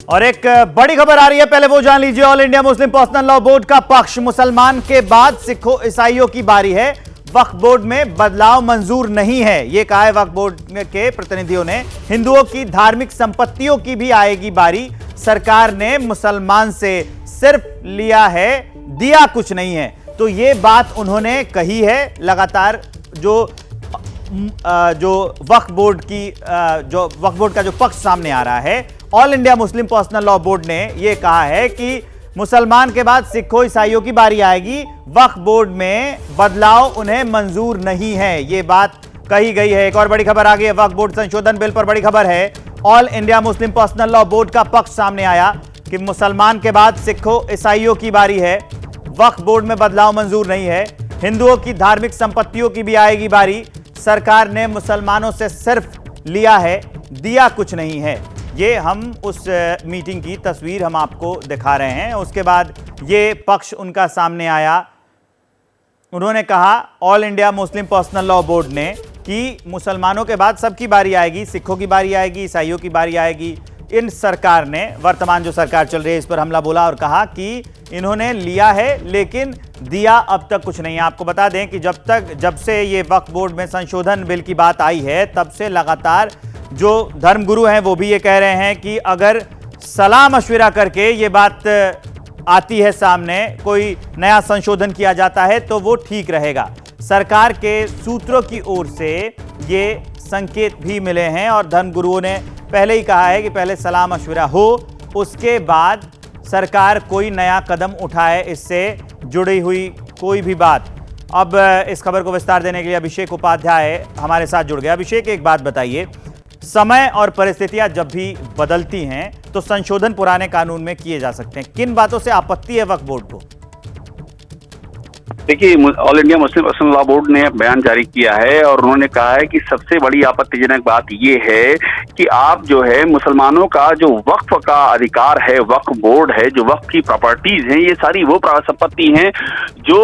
और एक बड़ी खबर आ रही है, पहले वो जान लीजिए। All India Muslim personal law board का पक्ष, मुसलमान के बाद सिखों ईसाइयों की बारी है, वक्फ बोर्ड में बदलाव मंजूर नहीं है। यह कहा है वक्फ बोर्ड के प्रतिनिधियों ने। हिंदुओं की धार्मिक संपत्तियों की भी आएगी बारी, सरकार ने मुसलमान से सिर्फ लिया है, दिया कुछ नहीं है। तो ये बात उन्होंने कही है। लगातार जो वक्फ बोर्ड का जो पक्ष सामने आ रहा है, all India Muslim personal law board ने यह कहा है कि मुसलमान के बाद सिखों ईसाइयों की बारी आएगी, वक्फ बोर्ड में बदलाव उन्हें मंजूर नहीं है। यह बात कही गई है। एक और बड़ी खबर आ गई है, वक्फ बोर्ड संशोधन बिल पर बड़ी खबर है। All India Muslim personal law board का पक्ष सामने आया कि मुसलमान के बाद सिखों ईसाइयों की बारी है, वक्फ बोर्ड में बदलाव मंजूर नहीं है। हिंदुओं की धार्मिक संपत्तियों की भी आएगी बारी, सरकार ने मुसलमानों से सिर्फ लिया है, दिया कुछ नहीं है। ये हम उस मीटिंग की तस्वीर हम आपको दिखा रहे हैं। उसके बाद ये पक्ष उनका सामने आया। उन्होंने कहा, all India Muslim personal law board ने, कि मुसलमानों के बाद सबकी बारी आएगी, सिखों की बारी आएगी, ईसाइयों की बारी आएगी। इन सरकार ने, वर्तमान जो सरकार चल रही है, इस पर हमला बोला और कहा कि इन्होंने लिया है लेकिन दिया अब तक कुछ नहीं है। आपको बता दें कि जब से ये वक्फ बोर्ड में संशोधन बिल की बात आई है, तब से लगातार जो धर्मगुरु हैं वो भी ये कह रहे हैं कि अगर सलाह मशविरा करके ये बात आती है सामने, कोई नया संशोधन किया जाता है तो वो ठीक रहेगा। सरकार के सूत्रों की ओर से ये संकेत भी मिले हैं और धर्मगुरुओं ने पहले ही कहा है कि पहले सलाह मशविरा हो, उसके बाद सरकार कोई नया कदम उठाए इससे जुड़ी हुई कोई भी बात। अब इस खबर को विस्तार देने के लिए अभिषेक उपाध्याय हमारे साथ जुड़ गए। अभिषेक, एक बात बताइए, समय और परिस्थितियां जब भी बदलती हैं तो संशोधन पुराने कानून में किए जा सकते हैं, किन बातों से आपत्ति है वक्फ बोर्ड को? देखिए, all India Muslim personal law board ने बयान जारी किया है और उन्होंने कहा है कि सबसे बड़ी आपत्तिजनक बात यह है कि आप जो है मुसलमानों का जो वक्फ का अधिकार है, वक्फ बोर्ड है, जो वक्फ की प्रॉपर्टीज हैं, ये सारी वो संपत्ति हैं जो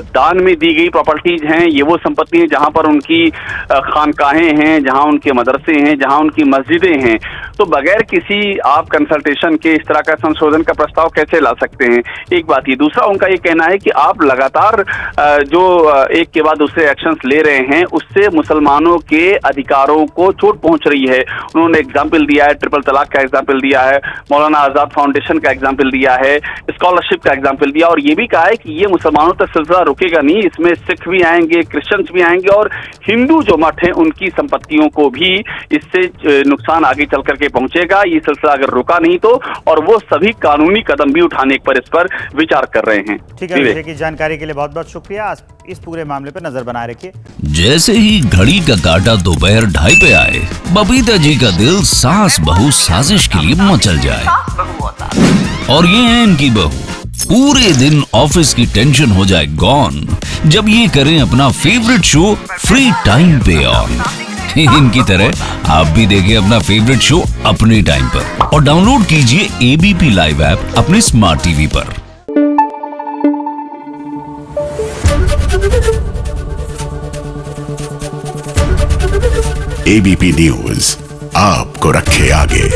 दान में दी गई प्रॉपर्टीज हैं। ये वो संपत्ति हैं जहां पर उनकी खानकाहें हैं, जहां उनके मदरसे हैं, जहां उनकी मस्जिदें हैं। तो बगैर किसी आप कंसल्टेशन के इस तरह का संशोधन का प्रस्ताव कैसे ला सकते हैं? एक बात ये। दूसरा, उनका ये कहना है कि आप लगातार जो एक के बाद दूसरे एक्शंस ले रहे हैं, उससे मुसलमानों के अधिकारों को चोट पहुंच रही है। उन्होंने एग्जाम्पल दिया है, ट्रिपल तलाक का एग्जाम्पल दिया है, मौलाना आजाद फाउंडेशन का एग्जाम्पल दिया है, स्कॉलरशिप का एग्जाम्पल दिया, और ये भी कहा है कि ये मुसलमानों तक सिलसिला रुकेगा नहीं, इसमें सिख भी आएंगे, क्रिश्चियंस भी आएंगे और हिंदू जो मठ हैं उनकी संपत्तियों को भी इससे नुकसान आगे चल करके पहुंचेगा। ये सिलसिला अगर रुका नहीं तो, और वो सभी कानूनी कदम भी उठाने पर इस पर विचार कर रहे हैं। ठीक है, विषय की जानकारी के लिए बहुत बहुत शुक्रिया। इस पूरे मामले पर नजर बनाए रखिए। जैसे ही घड़ी का काटा दोपहर 2:30 पे आए, बबीता जी का दिल सास बहू साजिश के लिए मचल जाए। और ये है इनकी बहू, पूरे दिन ऑफिस की टेंशन हो जाए गॉन जब ये करें अपना फेवरेट शो फ्री टाइम पे ऑन। इनकी तरह आप भी देखिए अपना फेवरेट शो अपने टाइम पर और डाउनलोड कीजिए एबीपी लाइव ऐप अपने स्मार्ट टीवी पर। एबीपी न्यूज आपको रखे आगे।